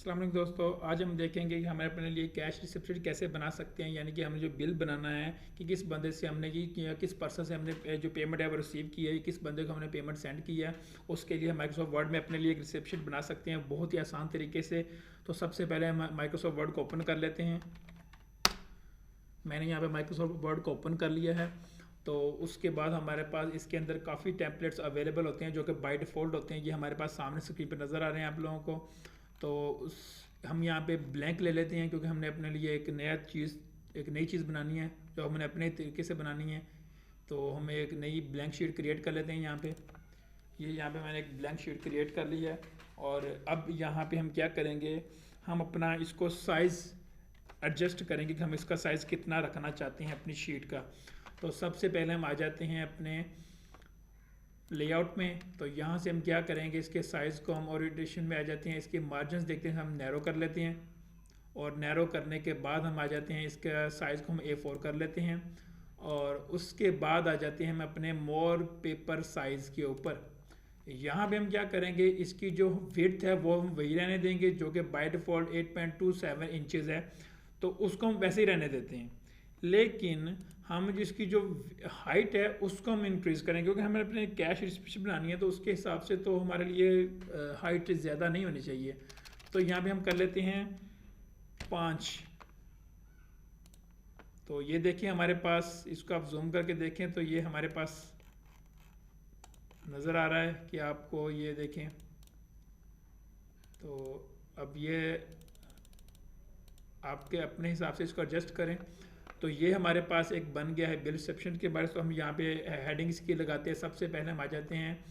अस्सलाम वालेकुम दोस्तों, आज हम देखेंगे कि हमें अपने लिए कैश रिसिप्ट कैसे बना सकते हैं। यानी कि हमें जो बिल बनाना है कि किस बंदे से हमने किया, किस पर्सन से हमने जो पेमेंट है वो रिसीव की है, किस बंदे को हमने पेमेंट सेंड किया है। उसके लिए हम माइक्रोसॉफ्ट वर्ड में अपने लिए एक रिसिप्ट बना सकते हैं बहुत ही आसान तरीके से। तो सबसे पहले हम माइक्रोसॉफ्ट वर्ड को ओपन कर लेते हैं। मैंने यहाँ पे माइक्रोसॉफ्ट वर्ड को ओपन कर लिया है। तो उसके बाद हमारे पास इसके अंदर काफ़ी टेम्पलेट्स अवेलेबल होते हैं जो कि बाय डिफ़ॉल्ट होते हैं। ये हमारे पास सामने स्क्रीन पर नज़र आ रहे हैं आप लोगों को। तो उस हम यहाँ पे ब्लैंक ले लेते हैं क्योंकि हमने अपने लिए एक नई चीज़ बनानी है जो हमने अपने तरीके से बनानी है। तो हम एक नई ब्लैंक शीट क्रिएट कर लेते हैं यहाँ पे। यहाँ पे मैंने एक ब्लैंक शीट क्रिएट कर ली है। और अब यहाँ पे हम क्या करेंगे, हम अपना इसको साइज़ एडजस्ट करेंगे कि हम इसका साइज़ कितना रखना चाहते हैं अपनी शीट का। तो सबसे पहले हम आ जाते हैं अपने लेआउट में। तो यहाँ से हम क्या करेंगे, इसके साइज़ को हम ओरिएंटेशन में आ जाते हैं, इसके मार्जिन देखते हैं, हम नैरो कर लेते हैं। और नैरो करने के बाद हम आ जाते हैं, इसका साइज़ को हम A4 कर लेते हैं। और उसके बाद आ जाते हैं हम अपने मोर पेपर साइज़ के ऊपर। यहाँ पे हम क्या करेंगे, इसकी जो विड्थ है वो हम वही रहने देंगे जो कि बाय डिफ़ॉल्ट 8.27 इंचेस है। तो उसको हम वैसे ही रहने देते हैं। लेकिन हम जिसकी जो हाइट है उसको हम इंक्रीज़ करें क्योंकि हमें अपने कैश रिसिप्ट बनानी है। तो उसके हिसाब से तो हमारे लिए हाइट ज़्यादा नहीं होनी चाहिए। तो यहाँ पे हम कर लेते हैं 5। तो ये देखिए हमारे पास, इसको आप जूम करके देखें तो ये हमारे पास नज़र आ रहा है कि आपको ये देखें। तो अब ये आपके अपने हिसाब से इसको एडजस्ट करें। तो ये हमारे पास एक बन गया है बिल रिसेप्शन के बारे में। तो हम यहाँ पे हेडिंग्स की लगाते हैं। सबसे पहले हम आ जाते हैं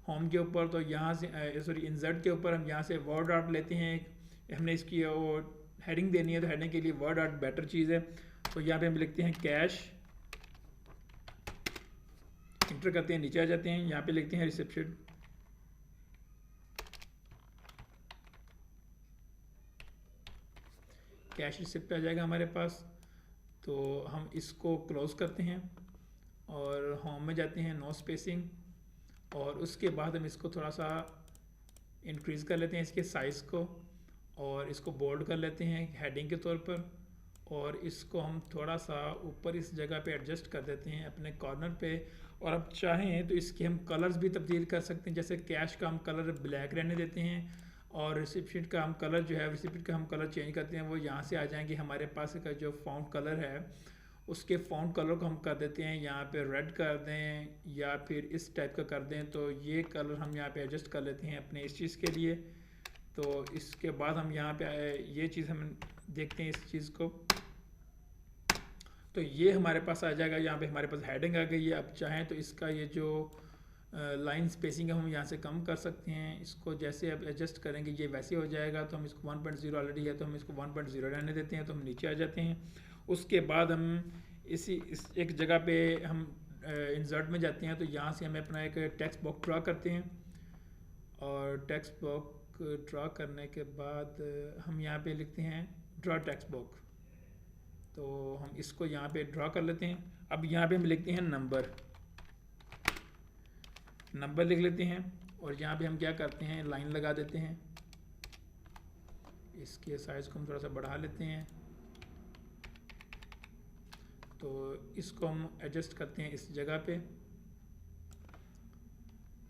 होम के ऊपर। तो यहाँ से सॉरी इंसर्ट के ऊपर हम यहाँ से वर्ड आर्ट लेते हैं। हमने इसकी वो हेडिंग देनी है तो हेडिंग के लिए वर्ड आर्ट बेटर चीज़ है। तो यहाँ पे हम लिखते हैं कैश, इंटर करते हैं, नीचे आ जाते हैं, यहाँ पे लिखते हैं रिसेप्शन। कैश रिसिप्ट आ जाएगा हमारे पास। तो हम इसको क्लोज़ करते हैं और होम में जाते हैं, नो स्पेसिंग। और उसके बाद हम इसको थोड़ा सा इंक्रीज़ कर लेते हैं इसके साइज़ को, और इसको बोल्ड कर लेते हैं हेडिंग के तौर पर। और इसको हम थोड़ा सा ऊपर इस जगह पे एडजस्ट कर देते हैं अपने कॉर्नर पे। और अब चाहें तो इसके हम कलर्स भी तब्दील कर सकते हैं। जैसे कैश का हम कलर ब्लैक रहने देते हैं और रिसिप्ट का हम कलर जो है, रिसिप्ट का हम कलर चेंज करते हैं, वो यहाँ से आ जाएंगे। हमारे पास का जो फ़ॉन्ट कलर है उसके फ़ॉन्ट कलर को हम कर देते हैं यहाँ पे रेड कर दें या फिर इस टाइप का कर दें। तो ये कलर हम यहाँ पे एडजस्ट कर लेते हैं अपने इस चीज़ के लिए। तो इसके बाद हम यहाँ पे ये चीज़ हम देखते हैं इस चीज़ को। तो ये हमारे पास आ जाएगा। यहाँ पे हमारे पास हेडिंग आ गई है। अब चाहें तो इसका ये जो लाइन स्पेसिंग है हम यहाँ से कम कर सकते हैं। इसको जैसे अब एडजस्ट करेंगे ये वैसे हो जाएगा। तो हम इसको 1.0 ऑलरेडी है तो हम इसको 1.0 रहने देते हैं। तो हम नीचे आ जाते हैं। उसके बाद हम इस एक जगह पे हम इंसर्ट में जाते हैं। तो यहाँ से हमें अपना एक टेक्स्ट बॉक्स ड्रा करते हैं। और टेक्स्ट बॉक्स ड्रा करने के बाद हम यहाँ पे लिखते हैं ड्रा टेक्स्ट बॉक्स। तो हम इसको यहाँ पे ड्रा कर लेते हैं। अब यहाँ पे हम लिखते हैं नंबर लिख लेते हैं। और यहाँ पे हम क्या करते हैं, लाइन लगा देते हैं। इसके साइज़ को हम थोड़ा सा बढ़ा लेते हैं। तो इसको हम एडजस्ट करते हैं इस जगह पे।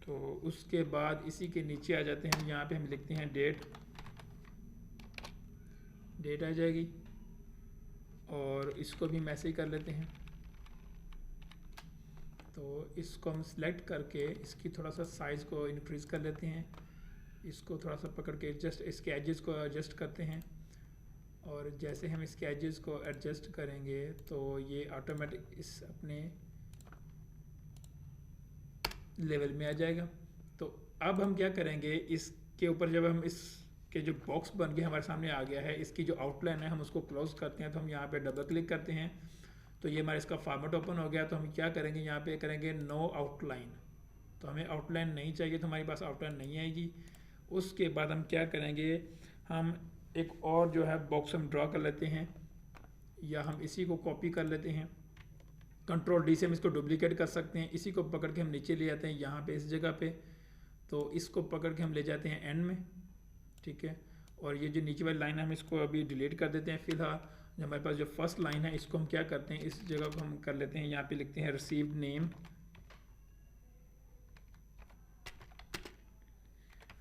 तो उसके बाद इसी के नीचे आ जाते हैं। यहाँ पे हम लिखते हैं डेट आ जाएगी। और इसको भी मैसे ही कर लेते हैं। तो इसको हम सिलेक्ट करके इसकी थोड़ा सा साइज़ को इंक्रीज़ कर लेते हैं। इसको थोड़ा सा पकड़ के इसके एजेस को एडजस्ट करते हैं। और जैसे हम इसके एजेस को एडजस्ट करेंगे तो ये ऑटोमेटिक इस अपने लेवल में आ जाएगा। तो अब हम क्या करेंगे, इसके ऊपर जब हम इसके जो बॉक्स बन के हमारे सामने आ गया है, इसकी जो आउटलाइन है हम उसको क्लोज करते हैं। तो हम यहाँ पे डबल क्लिक करते हैं। तो ये हमारा इसका फॉर्मेट ओपन हो गया। तो हम क्या करेंगे, यहाँ पे करेंगे नो आउटलाइन। तो हमें आउटलाइन नहीं चाहिए, तो हमारे पास आउटलाइन नहीं आएगी। उसके बाद हम क्या करेंगे, हम एक और जो है बॉक्स हम ड्रा कर लेते हैं, या हम इसी को कॉपी कर लेते हैं। कंट्रोल डी से हम इसको डुप्लीकेट कर सकते हैं। इसी को पकड़ के हम नीचे ले जाते हैं यहाँ पे इस जगह पे। तो इसको पकड़ के हम ले जाते हैं एंड में, ठीक है। और ये जो नीचे वाली लाइन है हम इसको अभी डिलीट कर देते हैं फिलहाल। जो हमारे पास जो फर्स्ट लाइन है इसको हम क्या करते हैं, इस जगह को हम कर लेते हैं, यहाँ पे लिखते हैं रिसीव्ड नेम,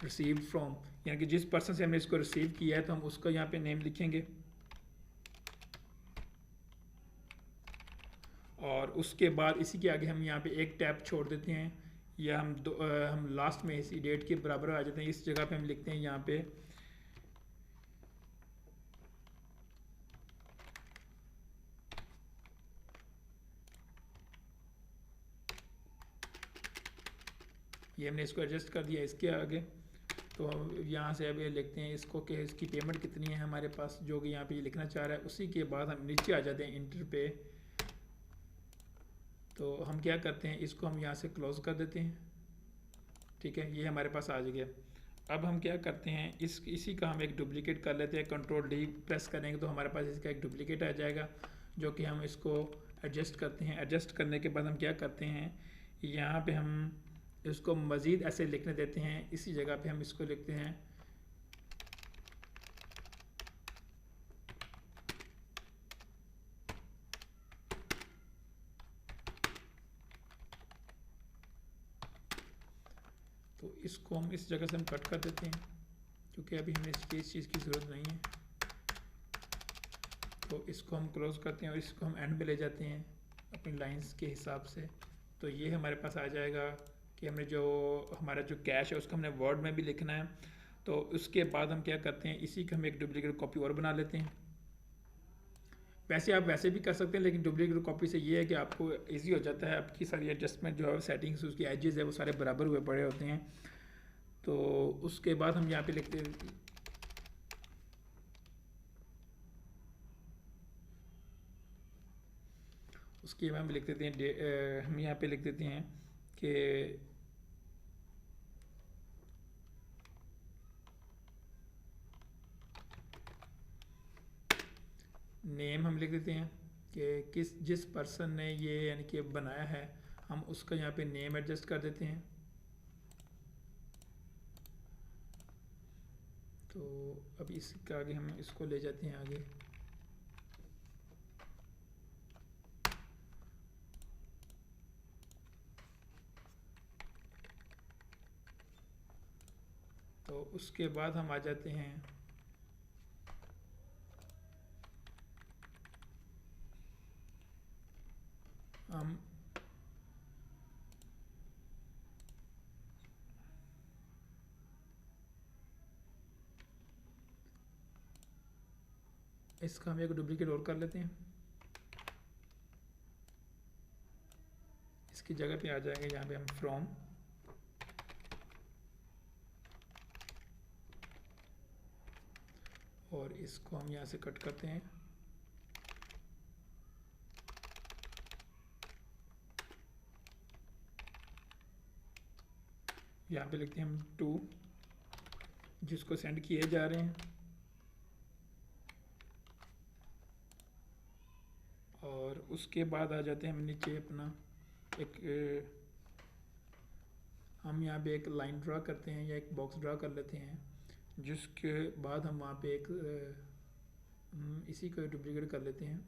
रिसीव्ड फ्रॉम, यानी कि जिस पर्सन से हमने इसको रिसीव किया है तो हम उसको यहाँ पे नेम लिखेंगे। और उसके बाद इसी के आगे हम यहाँ पे एक टैब छोड़ देते हैं, या हम लास्ट में इसी डेट के बराबर आ जाते हैं। इस जगह पे हम लिखते हैं यहाँ पे ये हमने इसको एडजस्ट कर दिया इसके आगे। तो यहाँ से अभी लिखते हैं इसको कि इसकी पेमेंट कितनी है हमारे पास, जो कि यहाँ पे ये लिखना चाह रहा है। उसी के बाद हम नीचे आ जाते हैं इंटर पे। तो हम क्या करते हैं, इसको हम यहाँ से क्लोज कर देते हैं। ठीक है, ये हमारे पास आ गया। अब हम क्या करते हैं, इसी का हम एक डुप्लीकेट कर लेते हैं। कंट्रोल डी प्रेस करेंगे तो हमारे पास इसका एक डुप्लीकेट आ जाएगा, जो कि हम इसको एडजस्ट करते हैं। एडजस्ट करने के बाद हम क्या करते हैं, यहाँ पे हम इसको मज़ीद ऐसे लिखने देते हैं। इसी जगह पे हम इसको लिखते हैं तो इसको हम इस जगह से हम कट कर देते हैं, क्योंकि अभी हमें इस चीज़ की ज़रूरत नहीं है। तो इसको हम क्लोज करते हैं और इसको हम एंड में ले जाते हैं अपनी लाइंस के हिसाब से। तो ये हमारे पास आ जाएगा कि हमने जो हमारा जो कैश है उसको हमने वर्ड में भी लिखना है। तो उसके बाद हम क्या करते हैं, इसी का हम एक डुप्लीकेट कॉपी और बना लेते हैं। वैसे आप वैसे भी कर सकते हैं, लेकिन डुप्लीकेट कॉपी से ये है कि आपको इजी हो जाता है, आपकी सारी एडजस्टमेंट जो है सेटिंग्स उसकी एजेस है वो सारे बराबर हुए पड़े होते हैं। तो उसके बाद हम यहाँ पे लिखते हैं उसके बाद हम लिख देते हैं हम यहाँ पे लिख देते हैं कि नेम हम लिख देते हैं कि जिस पर्सन ने ये यानी कि बनाया है, हम उसका यहाँ पे नेम एडजस्ट कर देते हैं। तो अब इसके आगे हम इसको ले जाते हैं आगे। तो उसके बाद हम आ जाते हैं हम इसका हम एक डुप्लीकेट और कर लेते हैं। इसकी जगह पे आ जाएंगे यहाँ पे हम फ्रॉम, और इसको हम यहाँ से कट करते हैं। यहाँ पे लिखते हैं हम टू, जिसको सेंड किए जा रहे हैं। और उसके बाद आ जाते हैं हम नीचे अपना एक हम यहाँ पे एक लाइन ड्रा करते हैं या एक बॉक्स ड्रा कर लेते हैं, जिसके बाद हम वहाँ पे एक इसी को डुप्लीकेट कर लेते हैं।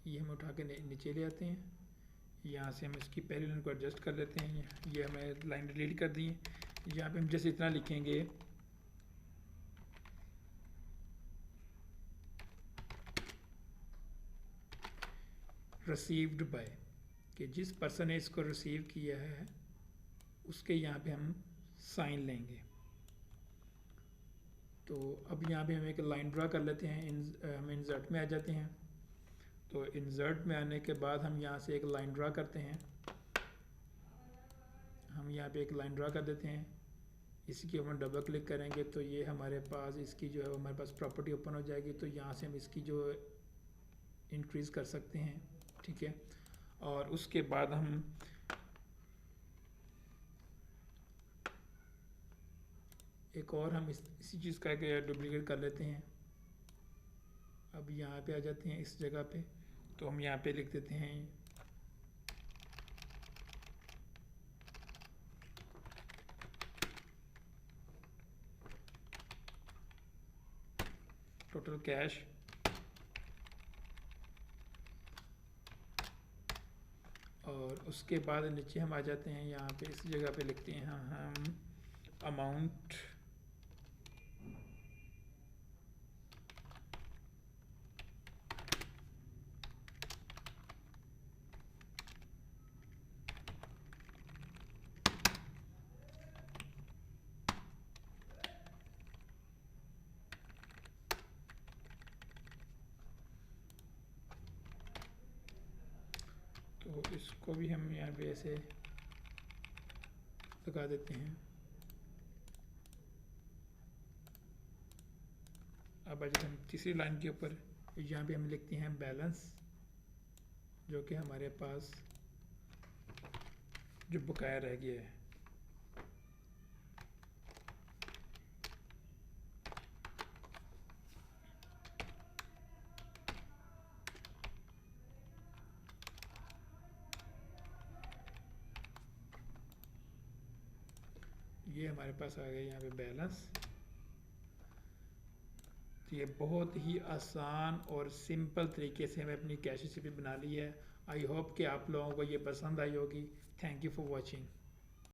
ये हम उठा के नीचे ले आते हैं। यहाँ से हम इसकी पहली लाइन को एडजस्ट कर लेते हैं। ये हमें लाइन डिलीट कर दी है। यहाँ पे हम जैसे इतना लिखेंगे रिसीव्ड बाय, कि जिस पर्सन ने इसको रिसीव किया है उसके यहाँ पे हम साइन लेंगे। तो अब यहाँ पे हम एक लाइन ड्रा कर लेते हैं। हम इंसर्ट में आ जाते हैं। तो इंसर्ट में आने के बाद हम यहाँ से एक लाइन ड्रा करते हैं। हम यहाँ पे एक लाइन ड्रा कर देते हैं। इसकी हम डबल क्लिक करेंगे तो ये हमारे पास इसकी जो है हमारे पास प्रॉपर्टी ओपन हो जाएगी। तो यहाँ से हम इसकी जो इंक्रीज़ कर सकते हैं, ठीक है। और उसके बाद हम एक और हम इसी चीज़ का डुप्लीकेट कर लेते हैं। अब यहाँ पे आ जाते हैं इस जगह पे। तो हम यहाँ पे लिख देते हैं टोटल कैश, और उसके बाद नीचे हम आ जाते हैं, यहाँ पे इस जगह पे लिखते हैं हम अमाउंट, तो इसको भी हम यहाँ पे ऐसे लगा देते हैं। अब आज हम तीसरी लाइन के ऊपर, यहाँ पे हम लिखते हैं बैलेंस, जो कि हमारे पास जो बकाया रह गया है। ये हमारे पास आ गया यहाँ पे बैलेंस। तो ये बहुत ही आसान और सिंपल तरीके से हमें अपनी कैश रिसिप्ट बना ली है। आई होप कि आप लोगों को ये पसंद आई होगी। Thank you for watching.